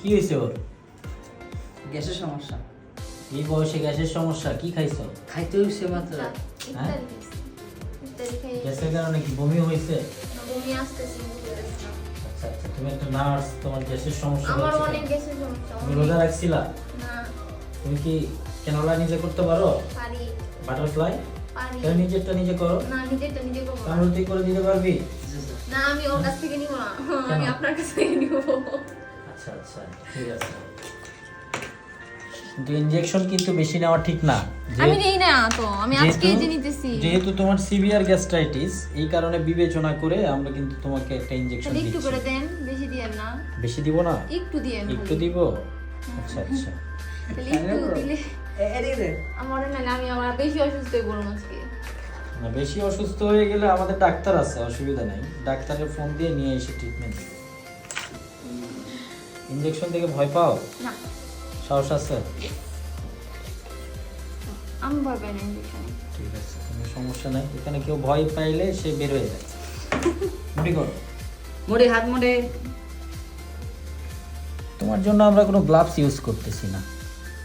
কি হয়েছে ওর? গ্যাসের সমস্যা। এই বয়সে গ্যাসের সমস্যা? কি খাইছো? খাইতে হইছে মাত্র। হ্যাঁ? গ্যাসের কারণে কি বমি হয়েছে? বমি আসতেছে। আচ্ছা আচ্ছা, তুমি একটা নার্স, তোমার গ্যাসের সমস্যা আমার হচ্ছে অনেক কেন? গ্যাসের সমস্যা। তুমি রোজা রাখছিলা? না, তুমি কি ক্যানোলা নিজে করতে পারো? পারি বাটারফ্লাই? পারি। তাহলে নিজেরটা নিজে করো। না, নিজেরটা নিজে করবো না। তাহলে তুই করে দিতে পারবি? না, আমি ওর কাছ থেকে নিব না, আমি আপনার কাছ থেকে নিব। আচ্ছা আচ্ছা, ঠিক আছে। কিন্তু ইনজেকশন কিন্তু বেশি নেওয়া ঠিক না। আমি নেই না তো, আমি আজকে যেহেতু- যে নিতেছি। যেহেতু তোমার সিভিয়ার গ্যাস্ট্রাইটিস, এই কারণে বিবেচনা করে আমরা কিন্তু তোমাকে একটা ইনজেকশন তাহলে একটু দিচ্ছি। করে দেন, বেশি দিয়েন না। বেশি দিব না? একটু দিয়েন একটু খালি। দিব? আচ্ছা আচ্ছা। তাহলে একটু দিলে আমার নাহলে আমি আবার বেশি অসুস্থ হয়ে পড়বো আজকে। না, বেশি অসুস্থ হয়ে গেলে আমাদের ডাক্তার আছে, অসুবিধা নাই। ডাক্তারের ফোন দিয়ে নিয়ে এসে ট্রিটমেন্ট দিব। ইনজেকশন থেকে ভয় পাও? না, সাহস আছে? আমি ভয় পাই না ইনজেকশন। ঠিক আছে, কোনো সমস্যা নাই। এখানে কেউ ভয় পাইলে সে বের হয়ে যায়। মুটি করো। মোড়ে হাত মোড়ে। তোমার জন্য আমরা কোনো গ্লাভস ইউজ করতেছি না,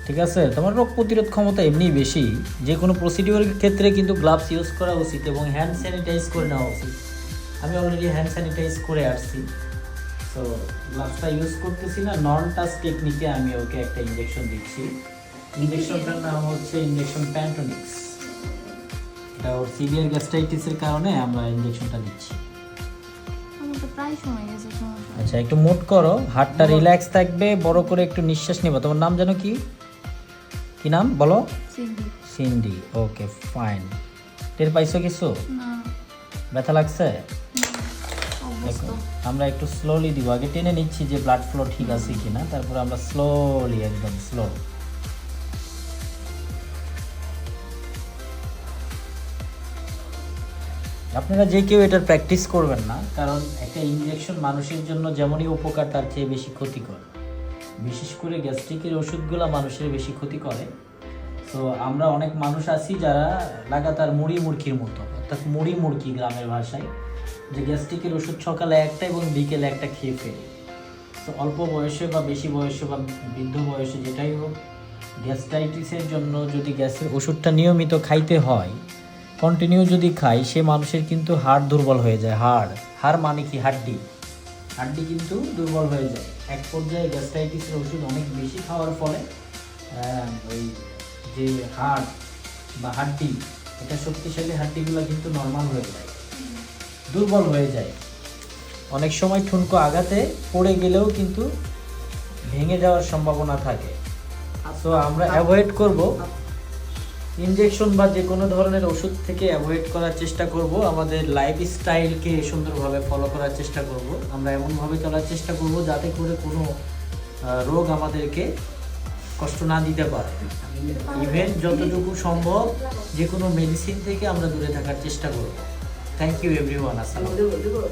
ঠিক আছে? তোমার রোগ প্রতিরোধ ক্ষমতা এমনিই বেশি, যে কোনো প্রসিডিওরের ক্ষেত্রে কিন্তু গ্লাভস ইউজ করা উচিত এবং হ্যান্ড স্যানিটাইজ করে নেওয়া উচিত। আমি অলরেডি হ্যান্ড স্যানিটাইজ করে আসছি, সো গ্লাভসটা ইউজ করতেছি না। নন টাচ টেকনিকে আমি ওকে একটা ইনজেকশন দিচ্ছি। ইনজেকশনটার নাম হচ্ছে ইনজেকশন প্যান্টোনিক্স। এটা ওর সিভিয়ার গ্যাস্ট্রাইটিসের কারণে আমরা ইনজেকশনটা দিচ্ছি। আমার তো প্রায় সময় গেছে সমস্যা। আচ্ছা, একটু মুড করো, হাতটা রিল্যাক্স থাকবে, বড় করে একটু নিঃশ্বাস নেবা। তোমার নাম জানো কি? কি নাম বলো? সিন্ধি। সিন্ডি। ওকে, ফাইন। টের পাইছো কিছু? না, ব্যথা লাগছে? অবস্থ। দেখো, আমরা একটু স্লোলি দিব। আগে টেনে নিচ্ছি যে ব্লাড ফ্লো ঠিক আছে কিনা, তারপর আমরা স্লোলি, একদম স্লো। আপনারা যে কেউ এটার প্র্যাকটিস করবেন না, কারণ একটা ইনজেকশন মানুষের জন্য যেমনই উপকার তার চেয়ে বেশি ক্ষতিকর। বিশেষ করে গ্যাস্ট্রিকের ওষুধগুলো মানুষের বেশি ক্ষতি করে। তো আমরা অনেক মানুষ আছি যারা লাগাতার মুড়ি মুড়কির মতো, অর্থাৎ মুড়ি মুড়কি গ্রামের ভাষায়, যে গ্যাস্ট্রিকের ওষুধ সকালে একটা এবং বিকেলে একটা খেয়ে ফেলি। তো অল্প বয়সে বা বেশি বয়সে বা বৃদ্ধ বয়সে যেটাই হোক, গ্যাস্ট্রাইটিসের জন্য যদি গ্যাসের ওষুধটা নিয়মিত খাইতে হয়, কন্টিনিউ যদি খাই, সে মানুষের কিন্তু হাড় দুর্বল হয়ে যায়। হাড় মানে কি? হাড্ডি। হাড্ডি কিন্তু দুর্বল হয়ে যায়। এক পর্যায়ে গ্যাস্ট্রাইটিসের ওষুধ অনেক বেশি খাওয়ার ফলে ওই যে হাড় বা হাড্ডি, এটা শক্তিশালী হাড্ডিগুলো কিন্তু নর্মাল হয়ে যায়, দুর্বল হয়ে যায়। অনেক সময় ঠুনকো আঘাতে পড়ে গেলেও কিন্তু ভেঙে যাওয়ার সম্ভাবনা থাকে। সো আমরা অ্যাভয়েড করব ইনজেকশন বা যে কোনো ধরনের ওষুধ থেকে অ্যাভয়েড করার চেষ্টা করব। আমাদের লাইফস্টাইলকে সুন্দরভাবে ফলো করার চেষ্টা করব। আমরা এমনভাবে চলার চেষ্টা করব যাতে করে কোনো রোগ আমাদেরকে কষ্ট না দিতে পারে। ইভেন যতটুকু সম্ভব যে কোনো মেডিসিন থেকে আমরা দূরে থাকার চেষ্টা করব। Thank you everyone. আসসালামু আলাইকুম।